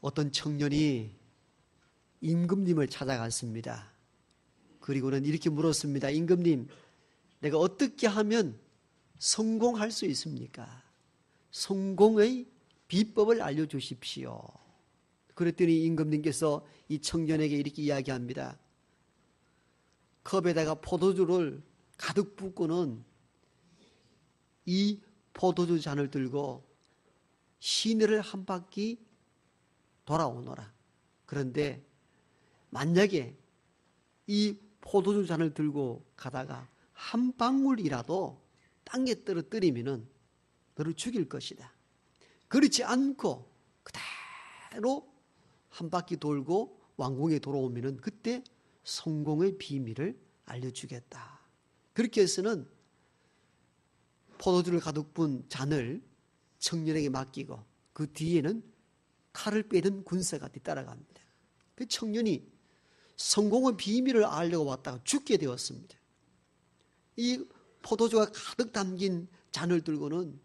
어떤 청년이 임금님을 찾아갔습니다. 그리고는 이렇게 물었습니다. 임금님, 내가 어떻게 하면 성공할 수 있습니까? 성공의 비법을 알려주십시오. 그랬더니 임금님께서 이 청년에게 이렇게 이야기합니다. 컵에다가 포도주를 가득 붓고는 이 포도주 잔을 들고 시내를 한 바퀴 돌아오너라. 그런데 만약에 이 포도주 잔을 들고 가다가 한 방울이라도 땅에 떨어뜨리면은 너를 죽일 것이다. 그렇지 않고 그대로 한 바퀴 돌고 왕궁에 돌아오면은 그때 성공의 비밀을 알려주겠다. 그렇게 해서는 포도주를 가득 분 잔을 청년에게 맡기고 그 뒤에는 칼을 빼든 군사가 뒤따라갑니다. 그 청년이 성공의 비밀을 알려고 왔다가 죽게 되었습니다. 이 포도주가 가득 담긴 잔을 들고는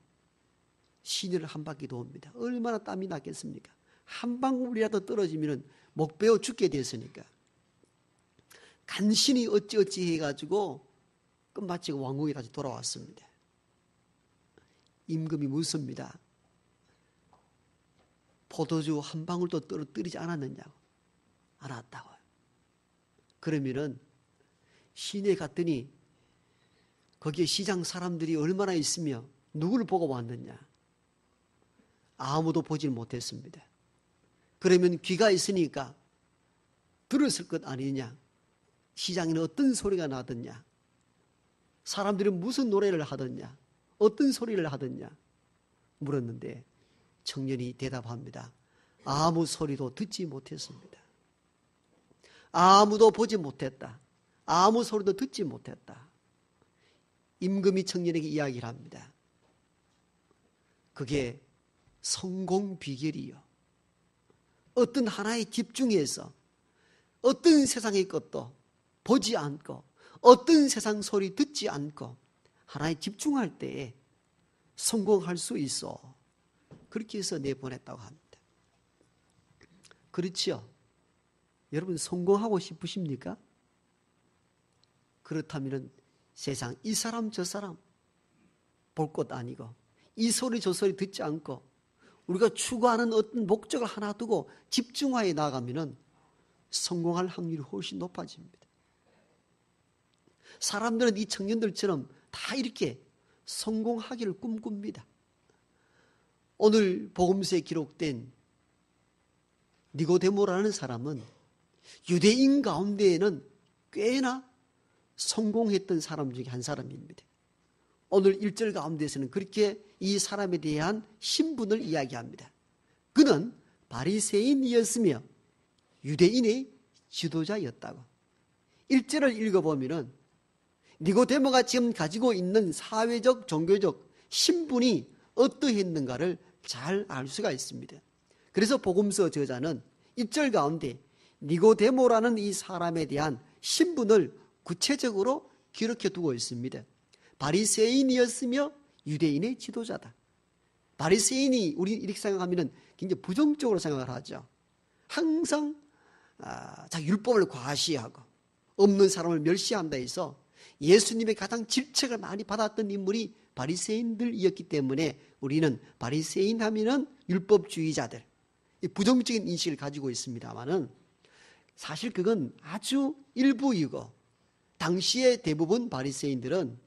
시내를 한 바퀴 돕니다. 얼마나 땀이 났겠습니까? 한 방울이라도 떨어지면 목 베어 죽게 됐으니까. 간신히 어찌어찌 해가지고 끝마치고 왕궁에 다시 돌아왔습니다. 임금이 묻습니다. 포도주 한 방울도 떨어뜨리지 않았느냐고. 알았다고요. 그러면은 시내에 갔더니 거기에 시장 사람들이 얼마나 있으며 누구를 보고 왔느냐. 아무도 보질 못했습니다. 그러면 귀가 있으니까 들었을 것 아니냐. 시장에는 어떤 소리가 나더냐. 사람들이 무슨 노래를 하더냐. 어떤 소리를 하더냐 물었는데 청년이 대답합니다. 아무 소리도 듣지 못했습니다. 아무도 보지 못했다. 아무 소리도 듣지 못했다. 임금이 청년에게 이야기를 합니다. 그게 성공 비결이요. 어떤 하나에 집중해서 어떤 세상의 것도 보지 않고 어떤 세상 소리 듣지 않고 하나에 집중할 때에 성공할 수 있어. 그렇게 해서 내보냈다고 합니다. 그렇지요? 여러분 성공하고 싶으십니까? 그렇다면 세상 이 사람 저 사람 볼 것 아니고 이 소리 저 소리 듣지 않고 우리가 추구하는 어떤 목적을 하나 두고 집중하여 나가면 성공할 확률이 훨씬 높아집니다. 사람들은 이 청년들처럼 다 이렇게 성공하기를 꿈꿉니다. 오늘 복음서에 기록된 니고데모라는 사람은 유대인 가운데에는 꽤나 성공했던 사람 중에 한 사람입니다. 오늘 1절 가운데서는 그렇게 이 사람에 대한 신분을 이야기합니다. 그는 바리새인이었으며 유대인의 지도자였다고. 1절을 읽어보면은 니고데모가 지금 가지고 있는 사회적, 종교적 신분이 어떠했는가를 잘 알 수가 있습니다. 그래서 복음서 저자는 1절 가운데 니고데모라는 이 사람에 대한 신분을 구체적으로 기록해 두고 있습니다. 바리새인이었으며 유대인의 지도자다. 바리새인이 우리 이렇게 생각하면 굉장히 부정적으로 생각을 하죠. 항상 자기 율법을 과시하고 없는 사람을 멸시한다 해서 예수님의 가장 질책을 많이 받았던 인물이 바리새인들이었기 때문에 우리는 바리새인 하면은 율법주의자들, 부정적인 인식을 가지고 있습니다만은 사실 그건 아주 일부이고 당시에 대부분 바리새인들은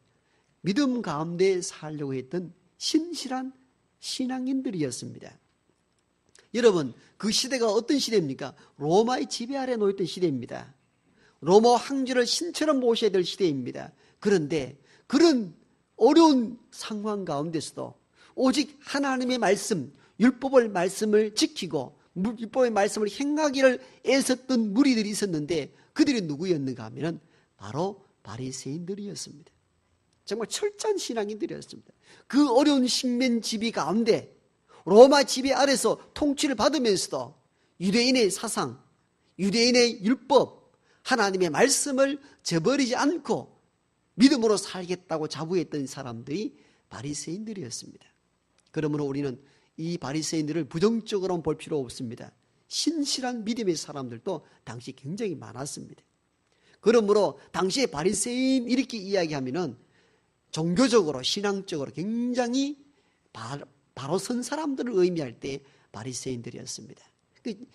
믿음 가운데 살려고 했던 신실한 신앙인들이었습니다. 여러분, 그 시대가 어떤 시대입니까? 로마의 지배 아래 놓였던 시대입니다. 로마 황제를 신처럼 모셔야 될 시대입니다. 그런데 그런 어려운 상황 가운데서도 오직 하나님의 말씀, 율법의 말씀을 지키고 율법의 말씀을 행하기를 애썼던 무리들이 있었는데 그들이 누구였는가 하면 바로 바리새인들이었습니다. 정말 철저한 신앙인들이었습니다. 그 어려운 식민 지배 가운데 로마 지배 아래서 통치를 받으면서도 유대인의 사상, 유대인의 율법, 하나님의 말씀을 저버리지 않고 믿음으로 살겠다고 자부했던 사람들이 바리새인들이었습니다. 그러므로 우리는 이 바리새인들을 부정적으로 볼 필요 없습니다. 신실한 믿음의 사람들도 당시 굉장히 많았습니다. 그러므로 당시에 바리새인 이렇게 이야기하면은 종교적으로 신앙적으로 굉장히 바로 선 사람들을 의미할 때 바리새인들이었습니다.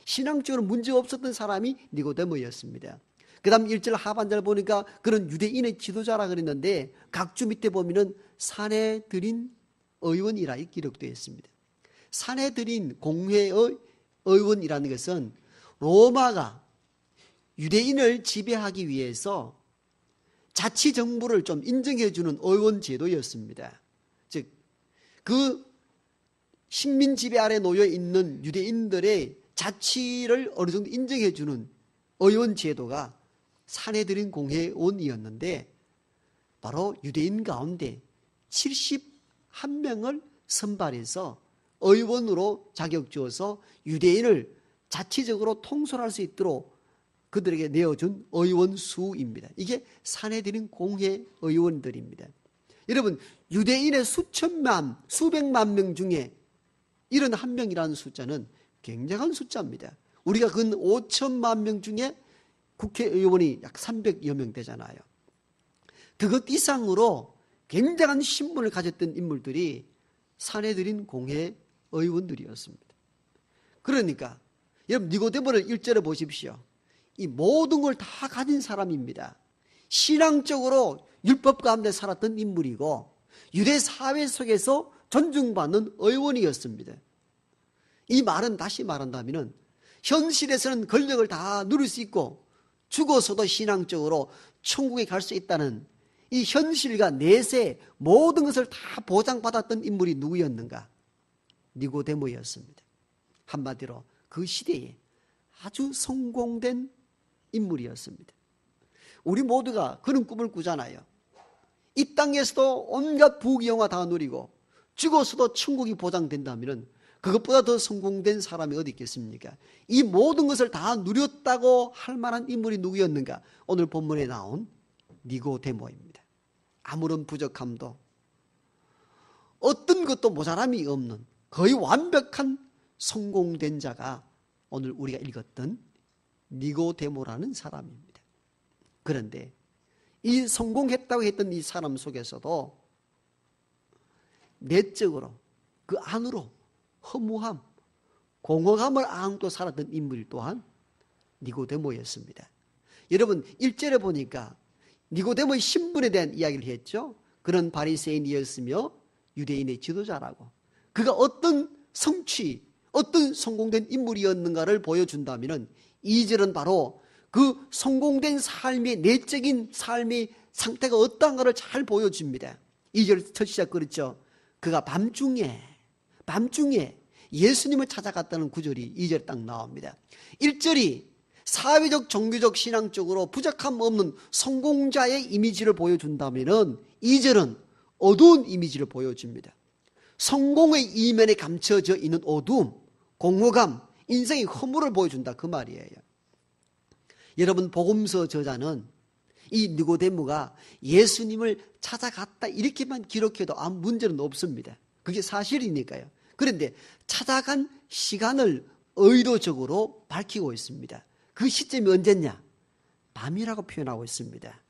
신앙적으로 문제 없었던 사람이 니고데모였습니다. 그 다음 1절 하반절 보니까 그런 유대인의 지도자라 그랬는데 각주 밑에 보면은 사내들인 의원이라 기록되어 있습니다. 사내들인 공회의 의원이라는 것은 로마가 유대인을 지배하기 위해서 자치정부를 좀 인정해주는 의원 제도였습니다. 즉, 그 식민 지배 아래 놓여 있는 유대인들의 자치를 어느 정도 인정해주는 의원 제도가 사내들인 공회의원이었는데 바로 유대인 가운데 71명을 선발해서 의원으로 자격 주어서 유대인을 자치적으로 통솔할 수 있도록 그들에게 내어준 의원 수입니다. 이게 사내들인 공회 의원들입니다. 여러분, 유대인의 수천만, 수백만 명 중에 71명이라는 숫자는 굉장한 숫자입니다. 우리가 근 5천만 명 중에 국회의원이 약 300여 명 되잖아요. 그것 이상으로 굉장한 신분을 가졌던 인물들이 사내들인 공회 의원들이었습니다. 그러니까 여러분 니고데모를 1절에 보십시오. 이 모든 걸 다 가진 사람입니다. 신앙적으로 율법 가운데 살았던 인물이고 유대 사회 속에서 존중받는 의원이었습니다. 이 말은 다시 말한다면 현실에서는 권력을 다 누릴 수 있고 죽어서도 신앙적으로 천국에 갈 수 있다는 이 현실과 내세 모든 것을 다 보장받았던 인물이 누구였는가? 니고데모였습니다. 한마디로 그 시대에 아주 성공된 인물이었습니다. 우리 모두가 그런 꿈을 꾸잖아요. 이 땅에서도 온갖 부귀영화 다 누리고 죽어서도 천국이 보장된다면 그것보다 더 성공된 사람이 어디 있겠습니까? 이 모든 것을 다 누렸다고 할 만한 인물이 누구였는가? 오늘 본문에 나온 니고데모입니다. 아무런 부족함도 어떤 것도 모자람이 없는 거의 완벽한 성공된 자가 오늘 우리가 읽었던 니고데모라는 사람입니다. 그런데 이 성공했다고 했던 이 사람 속에서도 내적으로 그 안으로 허무함, 공허감을 안고 살았던 인물 또한 니고데모였습니다. 여러분 1절에 보니까 니고데모의 신분에 대한 이야기를 했죠. 그런 바리새인이었으며 유대인의 지도자라고. 그가 어떤 성취, 어떤 성공된 인물이었는가를 보여준다면 2절은 바로 그 성공된 삶의 내적인 삶의 상태가 어떠한가를 잘 보여줍니다. 2절 첫 시작 그렇죠. 그가 밤중에 예수님을 찾아갔다는 구절이 2절에 딱 나옵니다. 1절이 사회적, 종교적, 신앙적으로 부족함 없는 성공자의 이미지를 보여준다면 2절은 어두운 이미지를 보여줍니다. 성공의 이면에 감춰져 있는 어두움, 공허감, 인생의 허물을 보여준다 그 말이에요. 여러분 복음서 저자는 이 니고데모가 예수님을 찾아갔다 이렇게만 기록해도 아무 문제는 없습니다. 그게 사실이니까요. 그런데 찾아간 시간을 의도적으로 밝히고 있습니다. 그 시점이 언제냐? 밤이라고 표현하고 있습니다.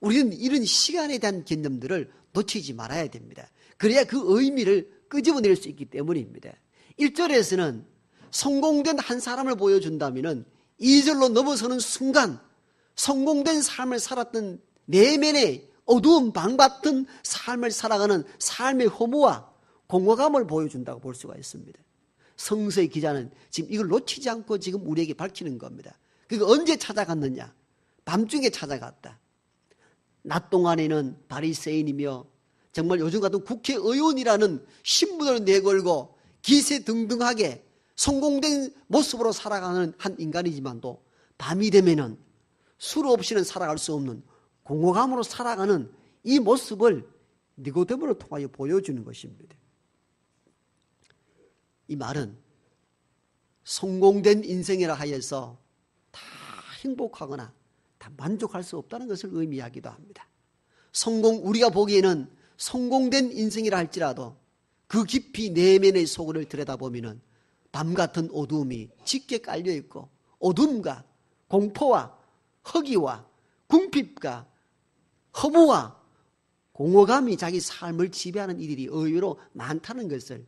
우리는 이런 시간에 대한 개념들을 놓치지 말아야 됩니다. 그래야 그 의미를 끄집어낼 수 있기 때문입니다. 1절에서는 성공된 한 사람을 보여준다면 2절로 넘어서는 순간 성공된 삶을 살았던 내면의 어두운 방 같은 삶을 살아가는 삶의 허무와 공허감을 보여준다고 볼 수가 있습니다. 성서의 기자는 지금 이걸 놓치지 않고 지금 우리에게 밝히는 겁니다. 그러니까 언제 찾아갔느냐? 밤중에 찾아갔다. 낮 동안에는 바리새인이며 정말 요즘 같은 국회의원이라는 신분을 내걸고 기세등등하게 성공된 모습으로 살아가는 한 인간이지만도 밤이 되면은 술 없이는 살아갈 수 없는 공허감으로 살아가는 이 모습을 니고데모를 통하여 보여주는 것입니다. 이 말은 성공된 인생이라 하여서 다 행복하거나 다 만족할 수 없다는 것을 의미하기도 합니다. 우리가 보기에는 성공된 인생이라 할지라도 그 깊이 내면의 속을 들여다보면 밤 같은 어두움이 짙게 깔려 있고 어둠과 공포와 허기와 궁핍과 허무와 공허감이 자기 삶을 지배하는 이들이 의외로 많다는 것을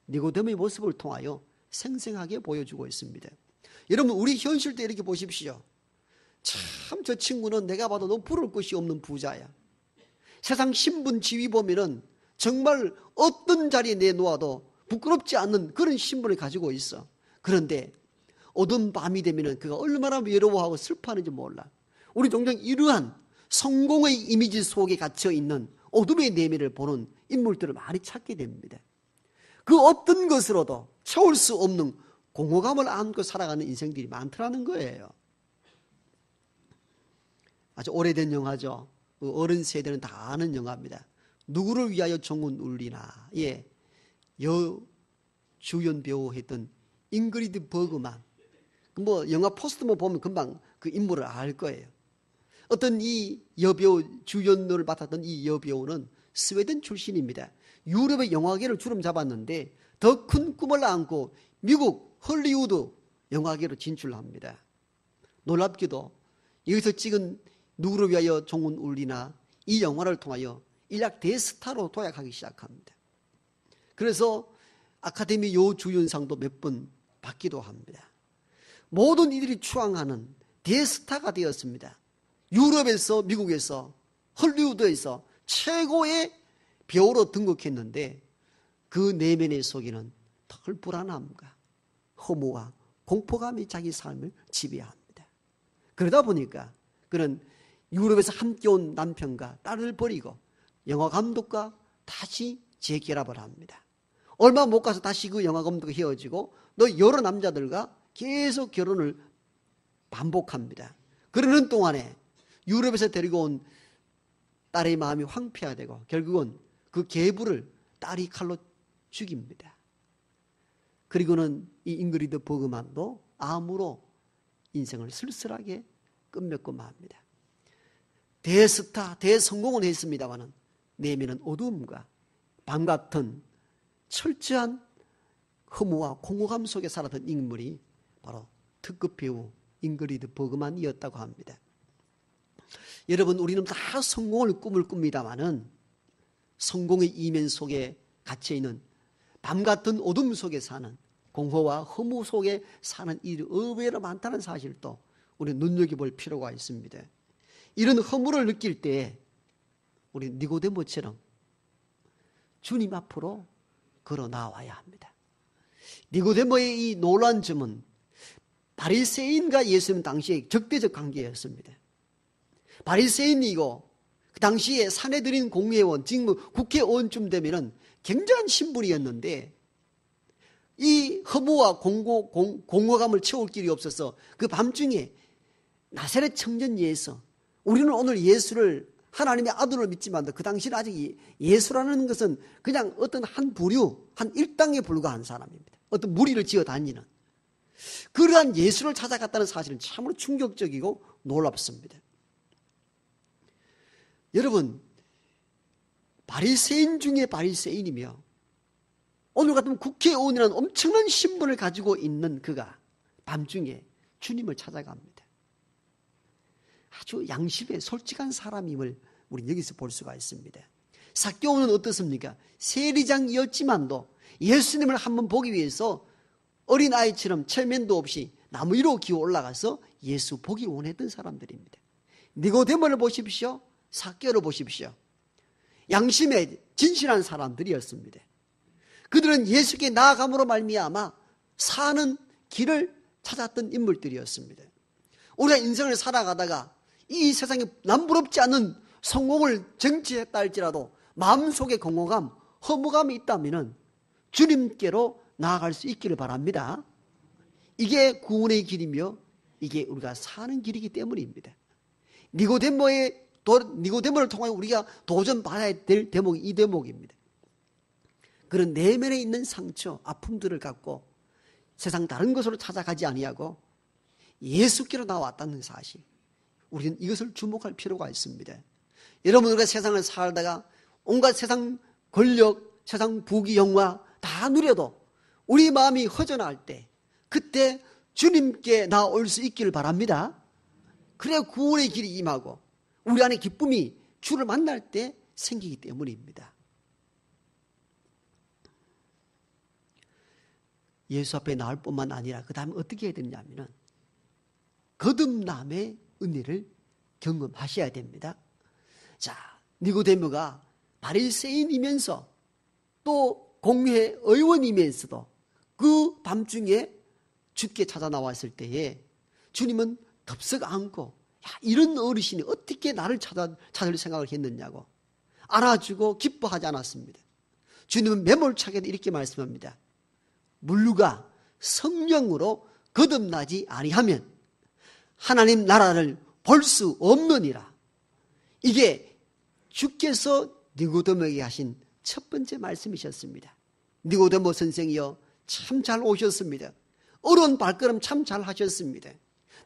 니고데모의 모습을 통하여 생생하게 보여주고 있습니다. 여러분, 우리 현실도 이렇게 보십시오. 참 저 친구는 내가 봐도 너무 부러울 것이 없는 부자야. 세상 신분 지위 보면은 정말 어떤 자리에 내놓아도 부끄럽지 않는 그런 신분을 가지고 있어. 그런데 어두운 밤이 되면은 그가 얼마나 외로워하고 슬퍼하는지 몰라. 우리 종종 이러한 성공의 이미지 속에 갇혀 있는 어둠의 내면을 보는 인물들을 많이 찾게 됩니다. 그 어떤 것으로도 채울 수 없는 공허감을 안고 살아가는 인생들이 많더라는 거예요. 아주 오래된 영화죠. 어른 세대는 다 아는 영화입니다. 누구를 위하여 종은 울리나. 예, 여주연 배우 했던 잉그리드 버그만. 뭐 영화 포스터만 보면 금방 그 인물을 알 거예요. 어떤 이 여배우, 주연을 맡았던 이 여배우는 스웨덴 출신입니다. 유럽의 영화계를 주름 잡았는데 더 큰 꿈을 안고 미국 헐리우드 영화계로 진출합니다. 놀랍게도 여기서 찍은 누구를 위하여 종은 울리나 이 영화를 통하여 일약 대스타로 도약하기 시작합니다. 그래서 아카데미 여주연상도 몇 번 받기도 합니다. 모든 이들이 추앙하는 대스타가 되었습니다. 유럽에서, 미국에서, 헐리우드에서 최고의 배우로 등극했는데 그 내면의 속에는 덜 불안함과 허무와 공포감이 자기 삶을 지배합니다. 그러다 보니까 그는 유럽에서 함께 온 남편과 딸을 버리고 영화 감독과 다시 재결합을 합니다. 얼마 못 가서 다시 그 영화 감독과 헤어지고 또 여러 남자들과 계속 결혼을 반복합니다. 그러는 동안에 유럽에서 데리고 온 딸의 마음이 황폐화되고 결국은 그 계부를 딸이 칼로 죽입니다. 그리고는 이 잉그리드 버그만도 암으로 인생을 쓸쓸하게 끝맺고 맙니다. 대스타, 대성공은 했습니다마는 내면은 어두움과 밤 같은 철저한 허무와 공허감 속에 살았던 인물이 바로 특급 배우 잉그리드 버그만이었다고 합니다. 여러분, 우리는 다 성공을 꿈을 꿉니다마는 성공의 이면 속에 갇혀있는 밤 같은 어둠 속에 사는 공허와 허무 속에 사는 일이 의외로 많다는 사실도 우리는 눈여겨볼 필요가 있습니다. 이런 허무를 느낄 때 우리 니고데모처럼 주님 앞으로 걸어 나와야 합니다. 니고데모의 이 놀라운 점은 바리새인과 예수님 당시에 적대적 관계였습니다. 바리새인이고 그 당시에 산헤드린 공회원, 지금 국회의원쯤 되면은 굉장한 신분이었는데 이 허무와 공허감을 채울 길이 없어서 그 밤중에 나사렛 청년예에서 우리는 오늘 예수를 하나님의 아들로 믿지만 그 당시는 아직 예수라는 것은 그냥 어떤 한 부류, 한 일당에 불과한 사람입니다. 어떤 무리를 지어 다니는 그러한 예수를 찾아갔다는 사실은 참으로 충격적이고 놀랍습니다. 여러분, 바리새인 중에 바리새인이며 오늘 같으면 국회의원이라는 엄청난 신분을 가지고 있는 그가 밤중에 주님을 찾아갑니다. 아주 양심에 솔직한 사람임을 우리는 여기서 볼 수가 있습니다. 삭개오는 어떻습니까? 세리장이었지만도 예수님을 한번 보기 위해서 어린아이처럼 체면도 없이 나무 위로 기어 올라가서 예수 보기 원했던 사람들입니다. 니고데모를 보십시오. 삭개오를 보십시오. 양심에 진실한 사람들이었습니다. 그들은 예수께 나아감으로 말미암아 사는 길을 찾았던 인물들이었습니다. 우리가 인생을 살아가다가 이 세상에 남부럽지 않은 성공을 쟁취했다 할지라도 마음속에 공허감, 허무감이 있다면 주님께로 나아갈 수 있기를 바랍니다. 이게 구원의 길이며 이게 우리가 사는 길이기 때문입니다. 니고데모를 통해 우리가 도전받아야 될 대목이 이 대목입니다. 그런 내면에 있는 상처, 아픔들을 갖고 세상 다른 것으로 찾아가지 아니하고 예수께로 나왔다는 사실, 우리는 이것을 주목할 필요가 있습니다. 여러분, 우리가 세상을 살다가 온갖 세상 권력, 세상 부귀 영화 다 누려도 우리 마음이 허전할 때, 그때 주님께 나올 수 있기를 바랍니다. 그래야 구원의 길이 임하고 우리 안에 기쁨이 주를 만날 때 생기기 때문입니다. 예수 앞에 나올 뿐만 아니라 그 다음에 어떻게 해야 되냐면은 거듭남의 은혜를 경험하셔야 됩니다. 자, 니고데모가 바리새인이면서 또 공회 의원이면서도 그 밤중에 주께 찾아 나왔을 때에 주님은 덥석 안고, 야, 이런 어르신이 어떻게 나를 찾을 생각을 했느냐고 안아주고 기뻐하지 않았습니다. 주님은 매몰차게 이렇게 말씀합니다. 물루가 성령으로 거듭나지 아니하면 하나님 나라를 볼 수 없느니라. 이게 주께서 니고데모에게 하신 첫 번째 말씀이셨습니다. 니고데모 선생이여 참 잘 오셨습니다. 어려운 발걸음 참 잘 하셨습니다.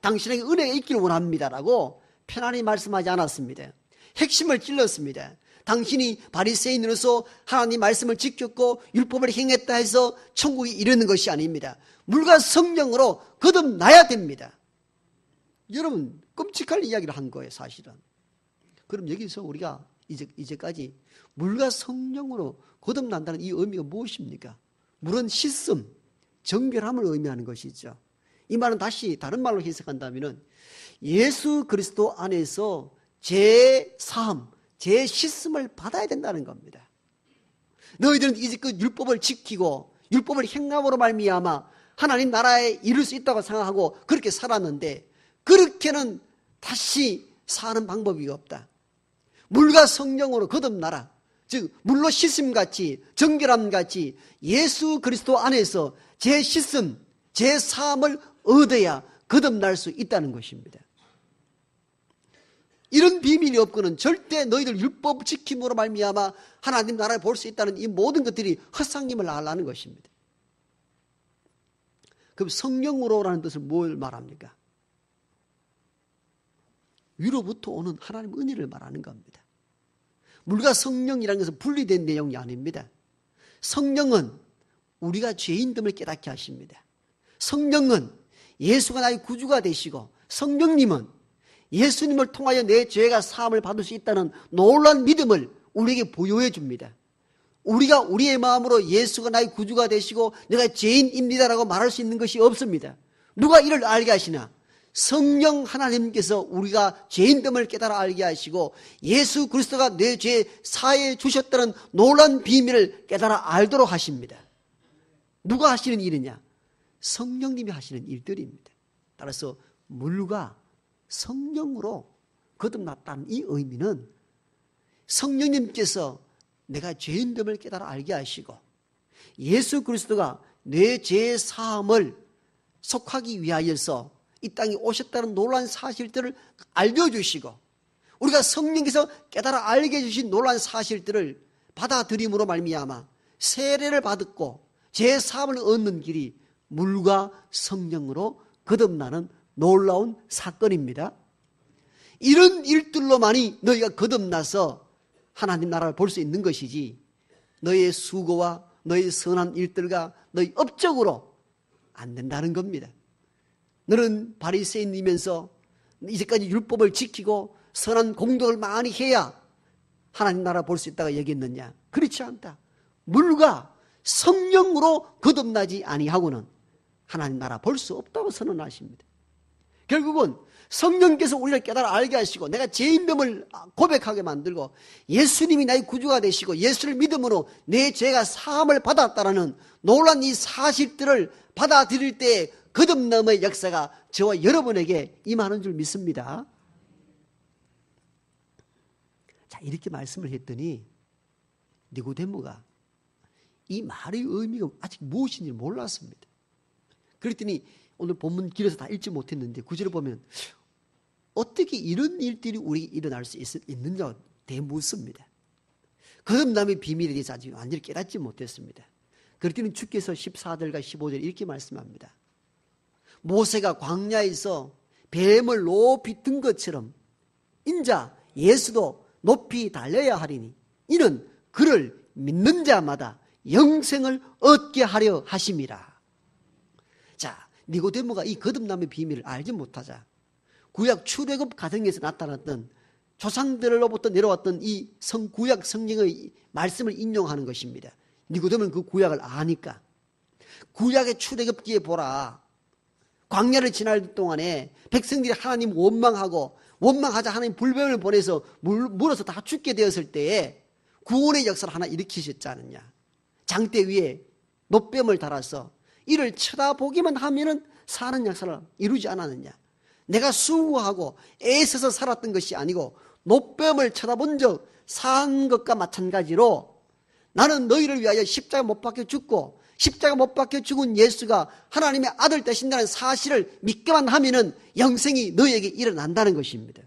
당신에게 은혜가 있기를 원합니다라고 편안히 말씀하지 않았습니다. 핵심을 찔렀습니다. 당신이 바리새인으로서 하나님 말씀을 지켰고 율법을 행했다 해서 천국에 이르는 것이 아닙니다. 물과 성령으로 거듭나야 됩니다. 여러분, 끔찍할 이야기를 한 거예요, 사실은. 그럼 여기서 우리가 이제까지 물과 성령으로 거듭난다는 이 의미가 무엇입니까? 물은 씻음, 정결함을 의미하는 것이죠. 이 말은 다시 다른 말로 해석한다면 예수 그리스도 안에서 재사함, 재씻음을 받아야 된다는 겁니다. 너희들은 이제껏 율법을 지키고 율법을 행함으로 말미암아 하나님 나라에 이룰 수 있다고 생각하고 그렇게 살았는데 그렇게는 다시 사는 방법이 없다. 물과 성령으로 거듭나라. 즉 물로 씻음같이 정결함같이 예수 그리스도 안에서 재씻음, 재사함을 얻어야 거듭날 수 있다는 것입니다. 이런 비밀이 없고는 절대 너희들 율법 지킴으로 말미암아 하나님 나라를 볼 수 있다는 이 모든 것들이 헛상임을 알라는 것입니다. 그럼 성령으로라는 뜻을 뭘 말합니까? 위로부터 오는 하나님 은혜를 말하는 겁니다. 물과 성령이라는 것은 분리된 내용이 아닙니다. 성령은 우리가 죄인됨을 깨닫게 하십니다. 성령은 예수가 나의 구주가 되시고 성령님은 예수님을 통하여 내 죄가 사함을 받을 수 있다는 놀라운 믿음을 우리에게 보여해 줍니다. 우리가 우리의 마음으로 예수가 나의 구주가 되시고 내가 죄인입니다라고 말할 수 있는 것이 없습니다. 누가 이를 알게 하시나? 성령 하나님께서 우리가 죄인됨을 깨달아 알게 하시고 예수 그리스도가 내 죄 사해 주셨다는 놀라운 비밀을 깨달아 알도록 하십니다. 누가 하시는 일이냐? 성령님이 하시는 일들입니다. 따라서 물과 성령으로 거듭났다는 이 의미는 성령님께서 내가 죄인됨을 깨달아 알게 하시고 예수 그리스도가 내 죄 사함을 속하기 위하여서 이 땅에 오셨다는 놀라운 사실들을 알려주시고 우리가 성령께서 깨달아 알게 해주신 놀라운 사실들을 받아들임으로 말미암아 세례를 받았고 죄 사함을 얻는 길이 물과 성령으로 거듭나는 놀라운 사건입니다. 이런 일들로만이 너희가 거듭나서 하나님 나라를 볼 수 있는 것이지 너희의 수고와 너희의 선한 일들과 너희 업적으로 안 된다는 겁니다. 너는 바리새인이면서 이제까지 율법을 지키고 선한 공덕을 많이 해야 하나님 나라 볼 수 있다고 얘기했느냐? 그렇지 않다. 물과 성령으로 거듭나지 아니하고는 하나님 나라 볼 수 없다고 선언하십니다. 결국은 성령께서 우리를 깨달아 알게 하시고 내가 죄인됨을 고백하게 만들고 예수님이 나의 구주가 되시고 예수를 믿음으로 내 죄가 사함을 받았다라는 놀라운 이 사실들을 받아들일 때 거듭남의 역사가 저와 여러분에게 임하는 줄 믿습니다. 자, 이렇게 말씀을 했더니 니고데모가 이 말의 의미가 아직 무엇인지 몰랐습니다. 그랬더니 오늘 본문 길에서 다 읽지 못했는데 구절을 보면 어떻게 이런 일들이 우리에게 일어날 수 있는지 대묻습니다. 거듭남의 비밀에 대해서 아직 완전히 깨닫지 못했습니다. 그랬더니 주께서 14절과 15절 이렇게 말씀합니다. 모세가 광야에서 뱀을 높이 든 것처럼 인자 예수도 높이 달려야 하리니 이는 그를 믿는 자마다 영생을 얻게 하려 하심이라. 자, 니고데모가 이 거듭남의 비밀을 알지 못하자 구약 출애굽 가정에서 나타났던 조상들로부터 내려왔던 이 구약 성경의 말씀을 인용하는 것입니다. 니고데모는 그 구약을 아니까. 구약의 출애굽기에 보라. 광야를 지날 동안에 백성들이 하나님 원망하자 하나님 불뱀을 보내서 물어서 다 죽게 되었을 때에 구원의 역사를 하나 일으키셨지 않느냐. 장대 위에 놋뱀을 달아서 이를 쳐다보기만 하면은 사는 역사를 이루지 않았느냐. 내가 수고하고 애써서 살았던 것이 아니고 놋뱀을 쳐다본 적 산 것과 마찬가지로 나는 너희를 위하여 십자가 못 박혀 죽고 십자가 못 박혀 죽은 예수가 하나님의 아들 되신다는 사실을 믿기만 하면은 영생이 너희에게 일어난다는 것입니다.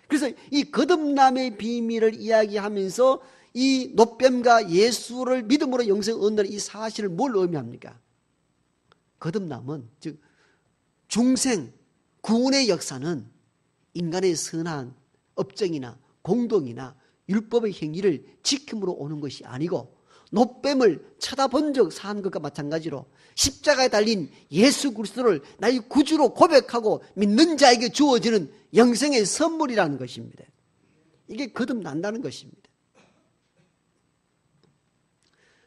그래서 이 거듭남의 비밀을 이야기하면서 이 놋뱀과 예수를 믿음으로 영생을 얻는다는 이 사실을 뭘 의미합니까? 거듭남은 즉 중생 구원의 역사는 인간의 선한 업적이나 공동이나 율법의 행위를 지킴으로 오는 것이 아니고 놋뱀을 쳐다본 적 산 것과 마찬가지로 십자가에 달린 예수 그리스도를 나의 구주로 고백하고 믿는 자에게 주어지는 영생의 선물이라는 것입니다. 이게 거듭난다는 것입니다.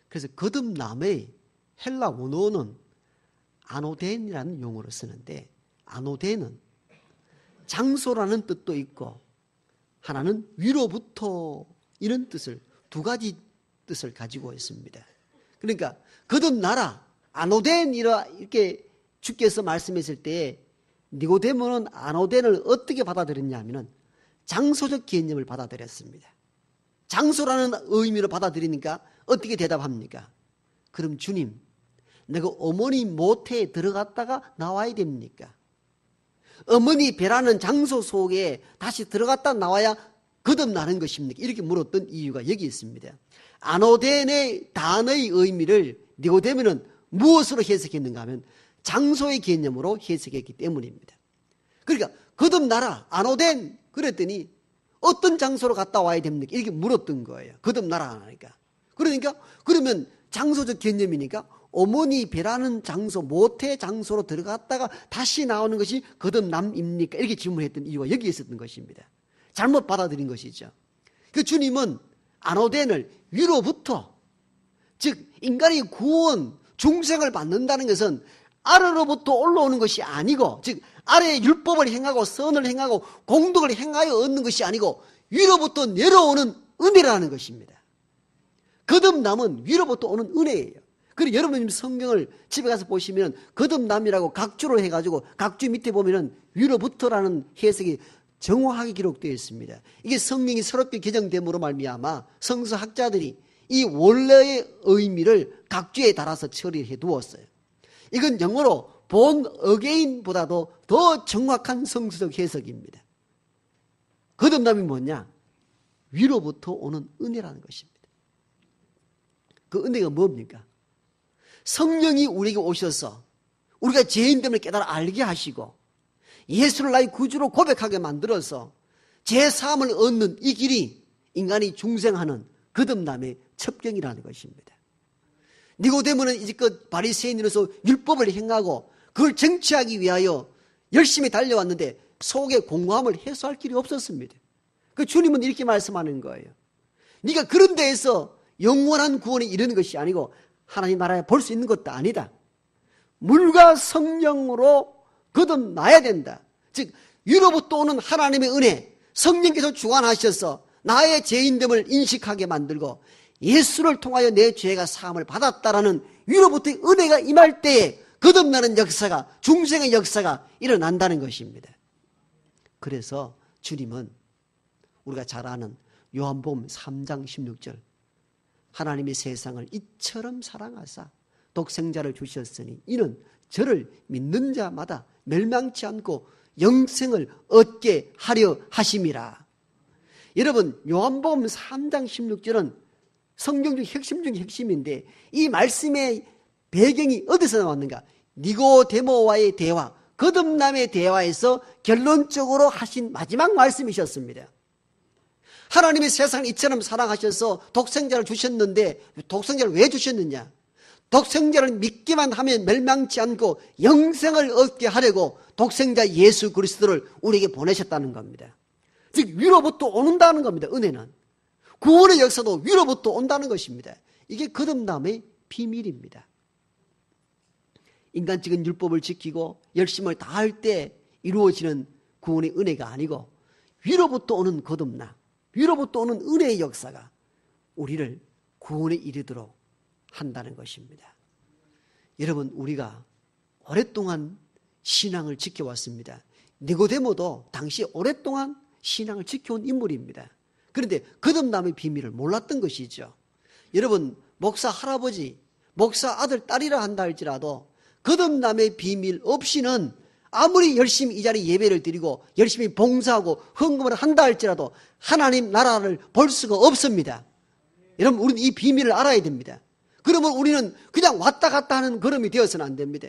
그래서 거듭남의 헬라 원어는 아노덴이라는 용어를 쓰는데 아노덴은 장소라는 뜻도 있고 하나는 위로부터 이런 뜻을 두 가지 뜻을 가지고 있습니다. 그러니까 거듭나라 아노덴 이렇게 주께서 말씀했을 때 니고데모는 아노덴을 어떻게 받아들였냐 하면은 장소적 개념을 받아들였습니다. 장소라는 의미로 받아들이니까 어떻게 대답합니까? 그럼 주님 내가 어머니 모태에 들어갔다가 나와야 됩니까? 어머니 배라는 장소 속에 다시 들어갔다 나와야 거듭나는 것입니까? 이렇게 물었던 이유가 여기 있습니다. 아노덴의 단어의 의미를 니고데모는 무엇으로 해석했는가 하면 장소의 개념으로 해석했기 때문입니다. 그러니까 거듭나라 아노덴 그랬더니 어떤 장소로 갔다 와야 됩니까? 이렇게 물었던 거예요. 거듭나라 하니까. 그러니까 그러면 장소적 개념이니까 어머니 배라는 장소 모태 장소로 들어갔다가 다시 나오는 것이 거듭남입니까? 이렇게 질문했던 이유가 여기 있었던 것입니다. 잘못 받아들인 것이죠. 그 주님은 아노덴을 위로부터 즉 인간의 구원 중생을 받는다는 것은 아래로부터 올라오는 것이 아니고 즉 아래의 율법을 행하고 선을 행하고 공덕을 행하여 얻는 것이 아니고 위로부터 내려오는 은혜라는 것입니다. 거듭남은 위로부터 오는 은혜예요. 그리고 여러분 성경을 집에 가서 보시면 거듭남이라고 각주로 해가지고 각주 밑에 보면은 위로부터라는 해석이 정확하게 기록되어 있습니다. 이게 성경이 새롭게 개정됨으로 말미암아 성서학자들이 이 원래의 의미를 각주에 달아서 처리해 두었어요. 이건 영어로 born again보다도 더 정확한 성서적 해석입니다. 거듭남이 뭐냐? 위로부터 오는 은혜라는 것입니다. 그 은혜가 뭡니까? 성령이 우리에게 오셔서 우리가 죄인됨을 깨달아 알게 하시고 예수를 나의 구주로 고백하게 만들어서 죄사함을 얻는 이 길이 인간이 중생하는 거듭남의 첩경이라는 것입니다. 니고데모는 이제껏 바리새인으로서 율법을 행하고 그걸 쟁취하기 위하여 열심히 달려왔는데 속의 공허함을 해소할 길이 없었습니다. 그 주님은 이렇게 말씀하는 거예요. 네가 그런 데에서 영원한 구원에 이르는 것이 아니고 하나님 나라에 볼 수 있는 것도 아니다. 물과 성령으로 거듭나야 된다. 즉 위로부터 오는 하나님의 은혜, 성령께서 주관하셔서 나의 죄인됨을 인식하게 만들고 예수를 통하여 내 죄가 사함을 받았다라는 위로부터의 은혜가 임할 때에 거듭나는 역사가 중생의 역사가 일어난다는 것입니다. 그래서 주님은 우리가 잘 아는 요한복음 3장 16절 하나님이 세상을 이처럼 사랑하사 독생자를 주셨으니 이는 저를 믿는 자마다 멸망치 않고 영생을 얻게 하려 하심이라. 여러분 요한복음 3장 16절은 성경 중 핵심 중의 핵심인데 이 말씀의 배경이 어디서 나왔는가? 니고데모와의 대화, 거듭남의 대화에서 결론적으로 하신 마지막 말씀이셨습니다. 하나님이 세상을 이처럼 사랑하셔서 독생자를 주셨는데 독생자를 왜 주셨느냐? 독생자를 믿기만 하면 멸망치 않고 영생을 얻게 하려고 독생자 예수 그리스도를 우리에게 보내셨다는 겁니다. 즉 위로부터 오는다는 겁니다. 은혜는 구원의 역사도 위로부터 온다는 것입니다. 이게 거듭남의 비밀입니다. 인간적인 율법을 지키고 열심을 다할 때 이루어지는 구원의 은혜가 아니고 위로부터 오는 거듭남, 위로부터 오는 은혜의 역사가 우리를 구원에 이르도록 한다는 것입니다. 여러분, 우리가 오랫동안 신앙을 지켜왔습니다. 니고데모도 당시 오랫동안 신앙을 지켜온 인물입니다. 그런데 거듭남의 비밀을 몰랐던 것이죠. 여러분, 목사 할아버지, 목사 아들, 딸이라 한다 할지라도 거듭남의 비밀 없이는 아무리 열심히 이 자리 예배를 드리고 열심히 봉사하고 헌금을 한다 할지라도 하나님 나라를 볼 수가 없습니다. 여러분, 우리는 이 비밀을 알아야 됩니다. 그러면 우리는 그냥 왔다 갔다 하는 걸음이 되어서는 안 됩니다.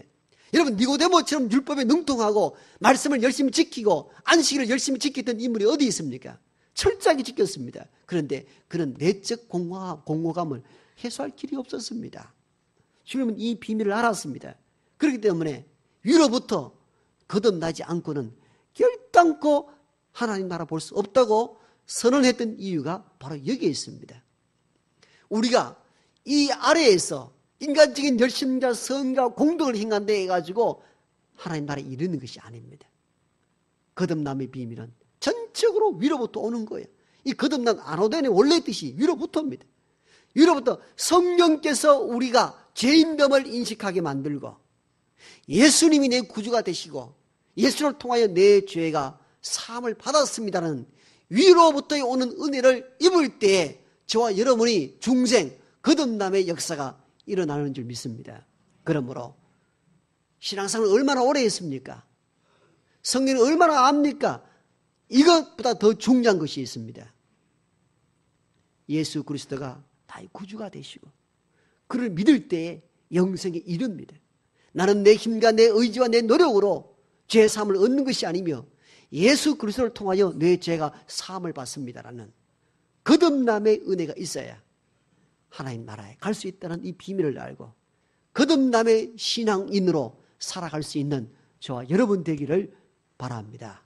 여러분, 니고데모처럼 율법에 능통하고 말씀을 열심히 지키고 안식일을 열심히 지켰던 인물이 어디 있습니까? 철저하게 지켰습니다. 그런데 그런 내적 공허감을 해소할 길이 없었습니다. 주님은 이 비밀을 알았습니다. 그렇기 때문에 위로부터 거듭나지 않고는 결단코 하나님 나라 볼 수 없다고 선언했던 이유가 바로 여기에 있습니다. 우리가 이 아래에서 인간적인 열심과 선과 공덕을 행한다 해가지고 하나님 나라에 이르는 것이 아닙니다. 거듭남의 비밀은 전적으로 위로부터 오는 거예요. 이 거듭난 아노덴의 원래 뜻이 위로부터입니다. 위로부터 성령께서 우리가 죄인됨을 인식하게 만들고 예수님이 내 구주가 되시고 예수를 통하여 내 죄가 사함을 받았습니다는 위로부터 오는 은혜를 입을 때에 저와 여러분이 중생 거듭남의 역사가 일어나는 줄 믿습니다. 그러므로 신앙생활을 얼마나 오래 했습니까? 성경을 얼마나 압니까? 이것보다 더 중요한 것이 있습니다. 예수 그리스도가 나의 구주가 되시고 그를 믿을 때에 영생에 이릅니다. 나는 내 힘과 내 의지와 내 노력으로 죄 사함을 얻는 것이 아니며 예수 그리스도를 통하여 내 죄가 사함을 받습니다라는 거듭남의 은혜가 있어야 하나님 나라에 갈 수 있다는 이 비밀을 알고 거듭남의 신앙인으로 살아갈 수 있는 저와 여러분 되기를 바랍니다.